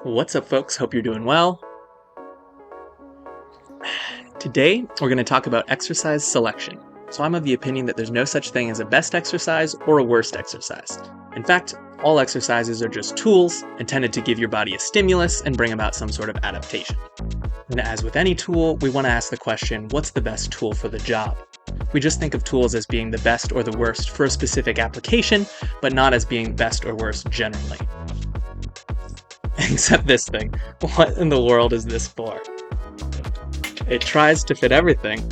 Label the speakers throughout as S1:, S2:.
S1: What's up, folks? Hope you're doing well. Today, we're going to talk about exercise selection. So I'm of the opinion that there's no such thing as a best exercise or a worst exercise. In fact, all exercises are just tools intended to give your body a stimulus and bring about some sort of adaptation. And as with any tool, we want to ask the question, what's the best tool for the job? We just think of tools as being the best or the worst for a specific application, but not as being best or worst generally. Except this thing. What in the world is this for? It tries to fit everything,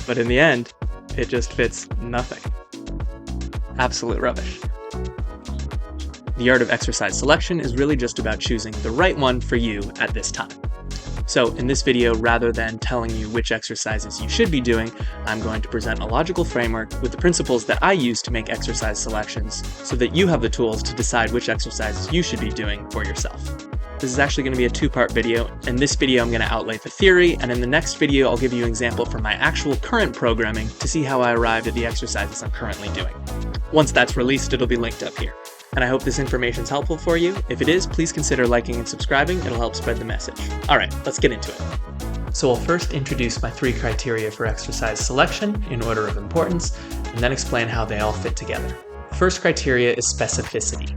S1: but in the end, it just fits nothing. Absolute rubbish. The art of exercise selection is really just about choosing the right one for you at this time. So in this video, rather than telling you which exercises you should be doing, I'm going to present a logical framework with the principles that I use to make exercise selections so that you have the tools to decide which exercises you should be doing for yourself. This is actually going to be a two-part video. In this video, I'm going to outlay the theory, and in the next video, I'll give you an example from my actual current programming to see how I arrived at the exercises I'm currently doing. Once that's released, it'll be linked up here. And I hope this information is helpful for you. If it is, please consider liking and subscribing. It'll help spread the message. All right, let's get into it. So I'll first introduce my 3 criteria for exercise selection in order of importance, and then explain how they all fit together. The first criteria is specificity.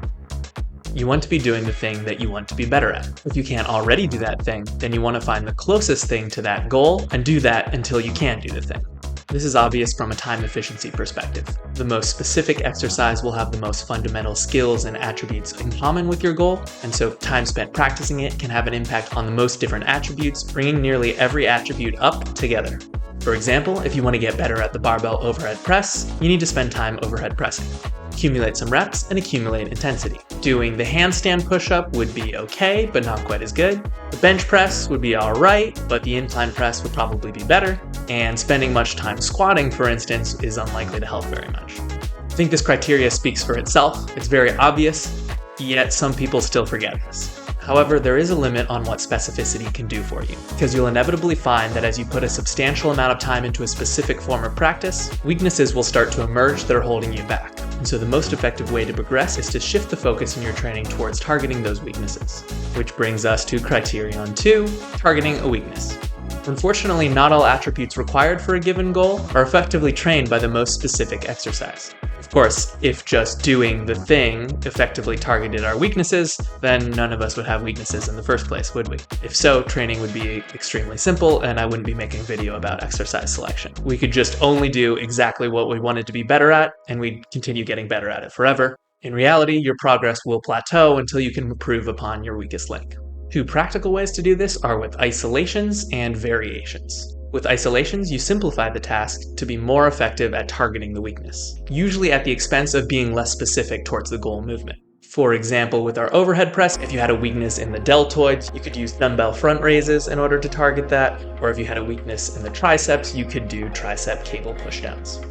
S1: You want to be doing the thing that you want to be better at. If you can't already do that thing, then you want to find the closest thing to that goal and do that until you can do the thing. This is obvious from a time efficiency perspective. The most specific exercise will have the most fundamental skills and attributes in common with your goal, and so time spent practicing it can have an impact on the most different attributes, bringing nearly every attribute up together. For example, if you want to get better at the barbell overhead press, you need to spend time overhead pressing. Accumulate some reps and accumulate intensity. Doing the handstand push-up would be okay, but not quite as good. The bench press would be alright, but the incline press would probably be better. And spending much time squatting, for instance, is unlikely to help very much. I think this criteria speaks for itself. It's very obvious, yet some people still forget this. However, there is a limit on what specificity can do for you, because you'll inevitably find that as you put a substantial amount of time into a specific form of practice, weaknesses will start to emerge that are holding you back. And so the most effective way to progress is to shift the focus in your training towards targeting those weaknesses. Which brings us to criterion 2, targeting a weakness. Unfortunately, not all attributes required for a given goal are effectively trained by the most specific exercise. Of course, if just doing the thing effectively targeted our weaknesses, then none of us would have weaknesses in the first place, would we? If so, training would be extremely simple and I wouldn't be making a video about exercise selection. We could just only do exactly what we wanted to be better at, and we'd continue getting better at it forever. In reality, your progress will plateau until you can improve upon your weakest link. 2 practical ways to do this are with isolations and variations. With isolations, you simplify the task to be more effective at targeting the weakness, usually at the expense of being less specific towards the goal movement. For example, with our overhead press, if you had a weakness in the deltoids, you could use dumbbell front raises in order to target that, or if you had a weakness in the triceps, you could do tricep cable pushdowns.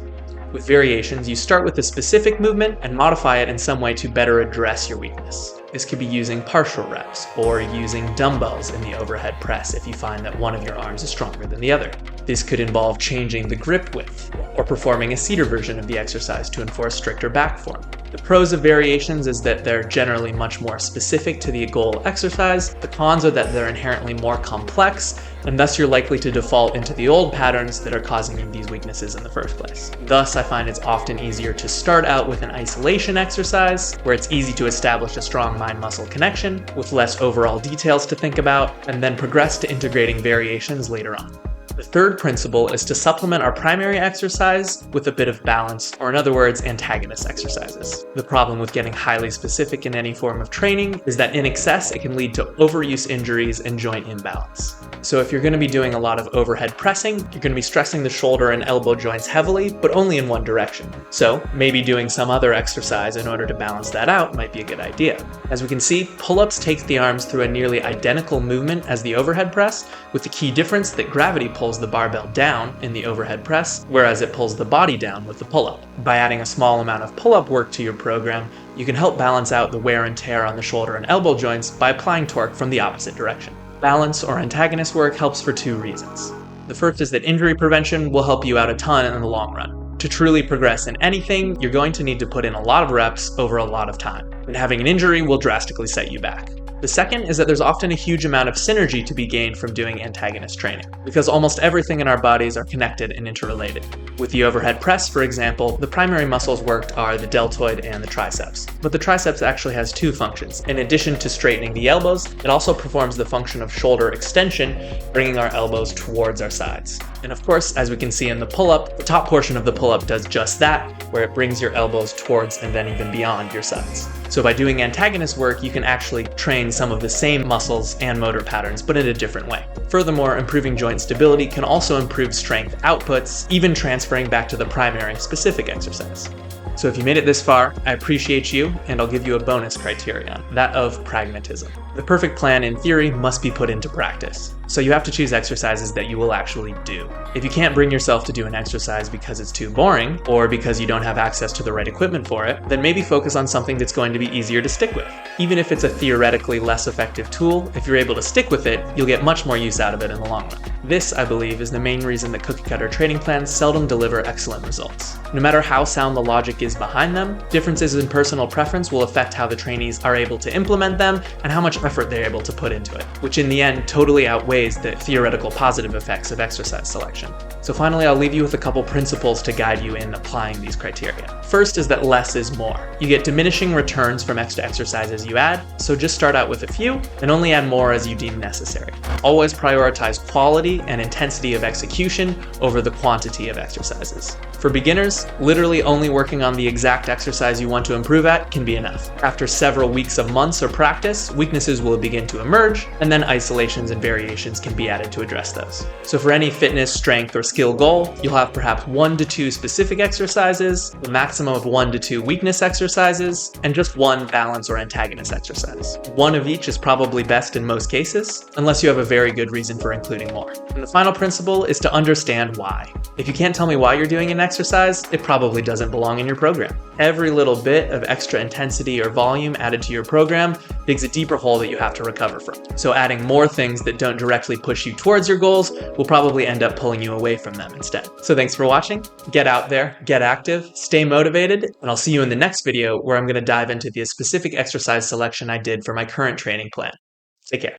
S1: With variations, you start with a specific movement and modify it in some way to better address your weakness. This could be using partial reps, or using dumbbells in the overhead press if you find that one of your arms is stronger than the other. This could involve changing the grip width, or performing a seated version of the exercise to enforce stricter back form. The pros of variations is that they're generally much more specific to the goal exercise. The cons are that they're inherently more complex, and thus you're likely to default into the old patterns that are causing you these weaknesses in the first place. Thus, I find it's often easier to start out with an isolation exercise, where it's easy to establish a strong mind-muscle connection, with less overall details to think about, and then progress to integrating variations later on. The third principle is to supplement our primary exercise with a bit of balance, or in other words, antagonist exercises. The problem with getting highly specific in any form of training is that in excess, it can lead to overuse injuries and joint imbalance. So if you're going to be doing a lot of overhead pressing, you're going to be stressing the shoulder and elbow joints heavily, but only in one direction. So maybe doing some other exercise in order to balance that out might be a good idea. As we can see, pull-ups takes the arms through a nearly identical movement as the overhead press, with the key difference that gravity pulls the barbell down in the overhead press, whereas it pulls the body down with the pull-up. By adding a small amount of pull-up work to your program, you can help balance out the wear and tear on the shoulder and elbow joints by applying torque from the opposite direction. Balance or antagonist work helps for 2 reasons. The first is that injury prevention will help you out a ton in the long run. To truly progress in anything, you're going to need to put in a lot of reps over a lot of time, and having an injury will drastically set you back. The second is that there's often a huge amount of synergy to be gained from doing antagonist training, because almost everything in our bodies are connected and interrelated. With the overhead press, for example, the primary muscles worked are the deltoid and the triceps. But the triceps actually has two functions. In addition to straightening the elbows, it also performs the function of shoulder extension, bringing our elbows towards our sides. And of course, as we can see in the pull-up, the top portion of the pull-up does just that, where it brings your elbows towards and then even beyond your sides. So by doing antagonist work, you can actually train some of the same muscles and motor patterns, but in a different way. Furthermore, improving joint stability can also improve strength outputs, even transferring back to the primary specific exercise. So if you made it this far, I appreciate you, and I'll give you a bonus criterion, that of pragmatism. The perfect plan, in theory, must be put into practice. So you have to choose exercises that you will actually do. If you can't bring yourself to do an exercise because it's too boring, or because you don't have access to the right equipment for it, then maybe focus on something that's going to be easier to stick with. Even if it's a theoretically less effective tool, if you're able to stick with it, you'll get much more use out of it in the long run. This, I believe, is the main reason that cookie-cutter training plans seldom deliver excellent results. No matter how sound the logic is behind them, differences in personal preference will affect how the trainees are able to implement them and how much effort they're able to put into it, which in the end totally outweighs the theoretical positive effects of exercise selection. So finally, I'll leave you with a couple principles to guide you in applying these criteria. First is that less is more. You get diminishing returns from extra exercises you add, so just start out with a few and only add more as you deem necessary. Always prioritize quality and intensity of execution over the quantity of exercises. For beginners, literally only working on the exact exercise you want to improve at can be enough. After several weeks of months of practice, weaknesses will begin to emerge, and then isolations and variations can be added to address those. So for any fitness, strength, or skill goal, you'll have perhaps 1 to 2 specific exercises, the maximum of 1 to 2 weakness exercises, and just 1 balance or antagonist exercise. 1 of each is probably best in most cases, unless you have a very good reason for including more. And the final principle is to understand why. If you can't tell me why you're doing an exercise, it probably doesn't belong in your program. Every little bit of extra intensity or volume added to your program digs a deeper hole that you have to recover from. So adding more things that don't directly push you towards your goals will probably end up pulling you away from them instead. So thanks for watching. Get out there, get active, stay motivated, and I'll see you in the next video where I'm going to dive into the specific exercise selection I did for my current training plan. Take care.